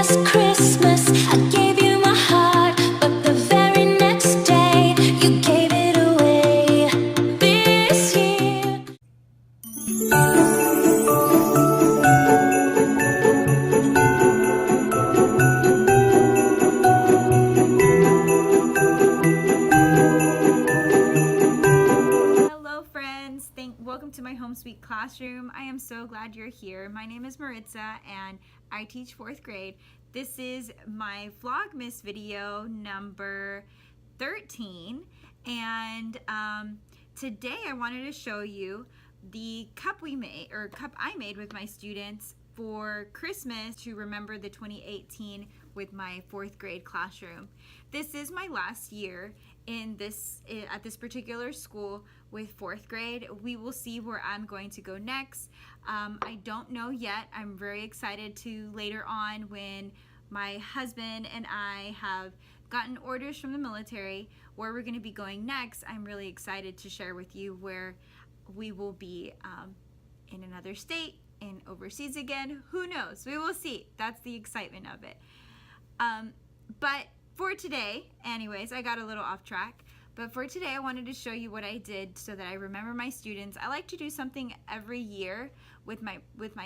last Christmas I gave you my heart, but the very next day you gave it away. This year. Hello friends, welcome to my home sweet classroom. I am so glad you're here. My name is Maritza and I teach 4th grade. This is my Vlogmas video number 13, and today I wanted to show you the cup I made with my students for Christmas to remember the 2018 with my 4th grade classroom. This is my last year at this particular school with 4th grade. We will see where I'm going to go next. I don't know yet. I'm very excited to later on, when my husband and I have gotten orders from the military, where we're going to be going next. I'm really excited to share with you where we will be in another state and overseas again. Who knows? We will see. That's the excitement of it. But for today, anyways, I got a little off track. But for today, I wanted to show you what I did so that I remember my students. I like to do something every year with my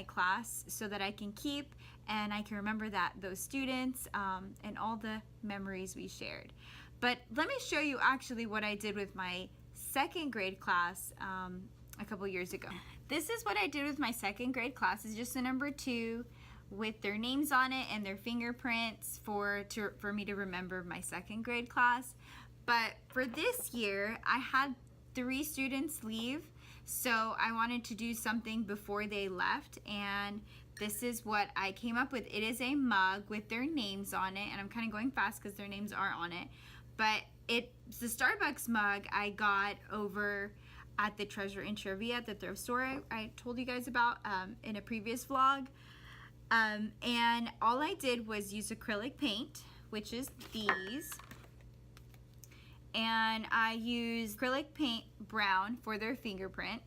class so that I can keep and I can remember those students and all the memories we shared. But let me show you actually what I did with my 2nd grade class a couple years ago. This is what I did with my 2nd grade class. It's just the number 2 with their names on it and their fingerprints for me to remember my 2nd grade class. But for this year, I had 3 students leave, so I wanted to do something before they left, and this is what I came up with. It is a mug with their names on it, and I'm kind of going fast because their names are on it, but it's the Starbucks mug I got over at the Treasure and Trivia at the thrift store I told you guys about in a previous vlog. And all I did was use acrylic paint, which is these, and I used acrylic paint brown for their fingerprint,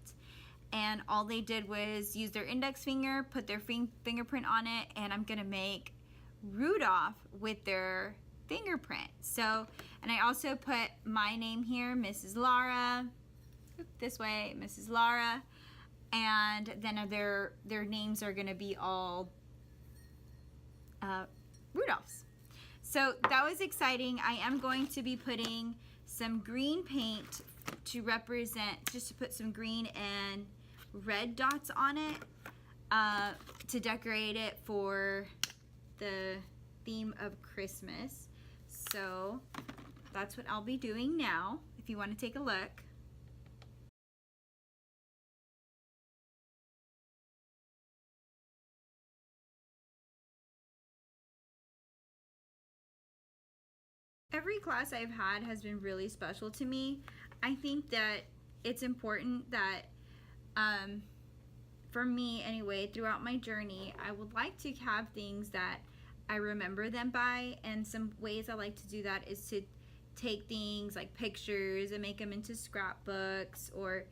and all they did was use their index finger, put their fingerprint on it, and I'm gonna make Rudolph with their fingerprint. So, and I also put my name here, Mrs. Lara, this way, Mrs. Lara, and then their names are gonna be all Rudolph's. So that was exciting. I am going to be putting some green paint to represent, just to put some green and red dots on it to decorate it for the theme of Christmas. So that's what I'll be doing now, if you want to take a look. Every class I've had has been really special to me. I think that it's important that, for me anyway, throughout my journey, I would like to have things that I remember them by, and some ways I like to do that is to take things like pictures and make them into scrapbooks, or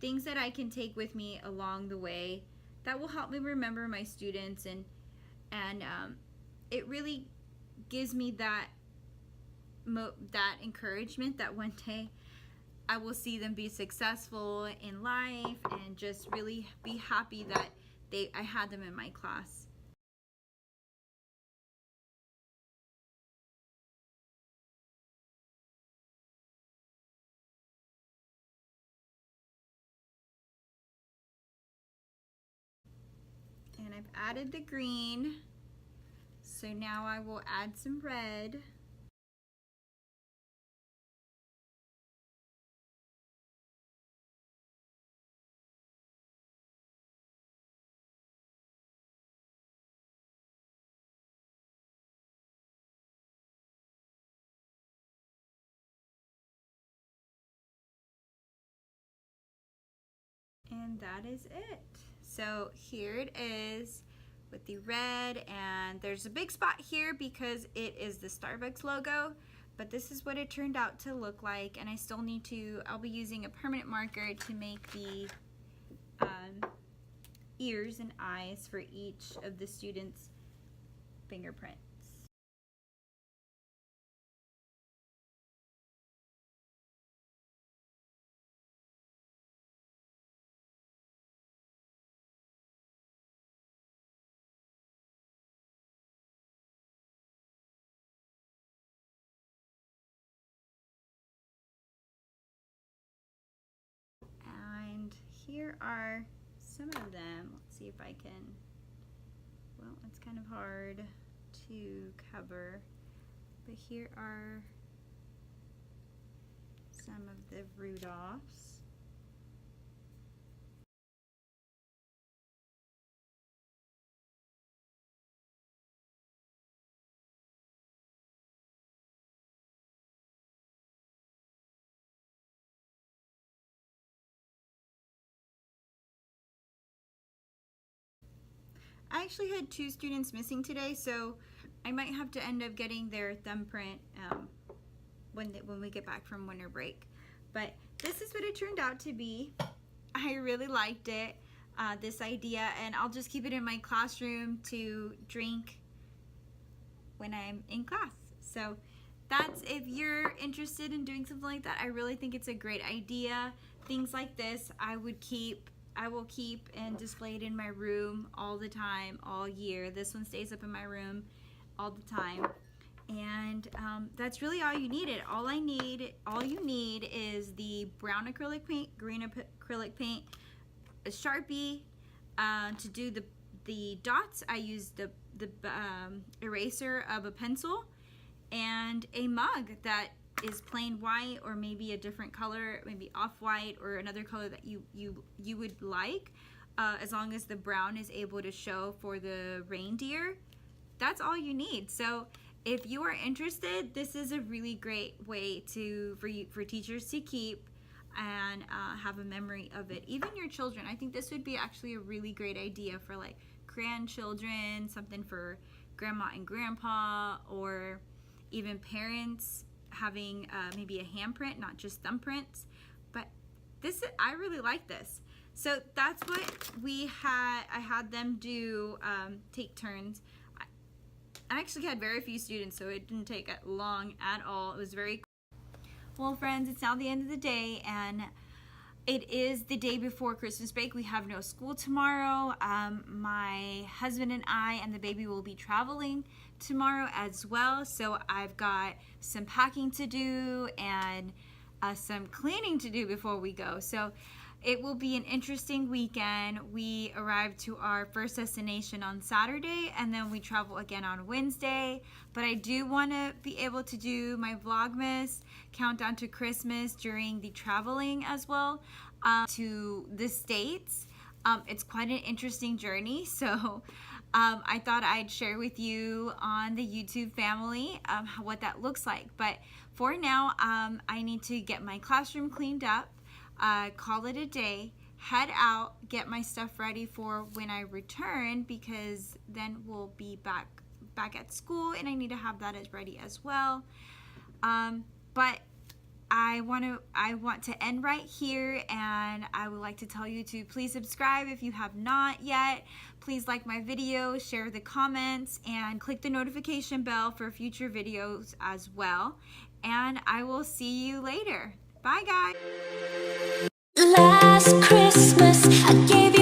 things that I can take with me along the way that will help me remember my students, and it really gives me that encouragement that one day I will see them be successful in life and just really be happy that I had them in my class. And I've added the green, so now I will add some red. And that is it. So here it is with the red, and there's a big spot here because it is the Starbucks logo, but this is what it turned out to look like, and I'll be using a permanent marker to make the ears and eyes for each of the students' fingerprints. And here are some of them. Let's see if I can, well, it's kind of hard to cover, but here are some of the Rudolphs. I actually had 2 students missing today, so I might have to end up getting their thumbprint when we get back from winter break. But this is what it turned out to be. I really liked it, this idea, and I'll just keep it in my classroom to drink when I'm in class. So that's, if you're interested in doing something like that, I really think it's a great idea. Things like this I will keep and display it in my room all the time, all year. This one stays up in my room all the time. And that's really all you need. All you need is the brown acrylic paint, green acrylic paint, a Sharpie to do the dots. I used the eraser of a pencil, and a mug that is plain white, or maybe a different color, maybe off-white or another color that you would like, as long as the brown is able to show for the reindeer. That's all you need. So if you are interested, this is a really great way for teachers to keep and have a memory of it. Even your children, I think this would be actually a really great idea for like grandchildren, something for grandma and grandpa, or even parents having maybe a handprint, not just thumbprints. But I really like this. So that's what I had them do, take turns. I actually had very few students, so it didn't take long at all. It was very well, friends, it's now the end of the day, and it is the day before Christmas break. We have no school tomorrow. My husband and I and the baby will be traveling tomorrow as well, so I've got some packing to do and some cleaning to do before we go. So it will be an interesting weekend. We arrive to our first destination on Saturday, and then we travel again on Wednesday. But I do want to be able to do my Vlogmas countdown to Christmas during the traveling as well to the States. It's quite an interesting journey, so I thought I'd share with you on the YouTube family what that looks like. But for now, I need to get my classroom cleaned up, call it a day, head out, get my stuff ready for when I return, because then we'll be back at school, and I need to have that as ready as well. But I want to end right here, and I would like to tell you to please subscribe if you have not yet. Please like my video, share the comments, and click the notification bell for future videos as well. And I will see you later. Bye, guys. Last Christmas, I gave you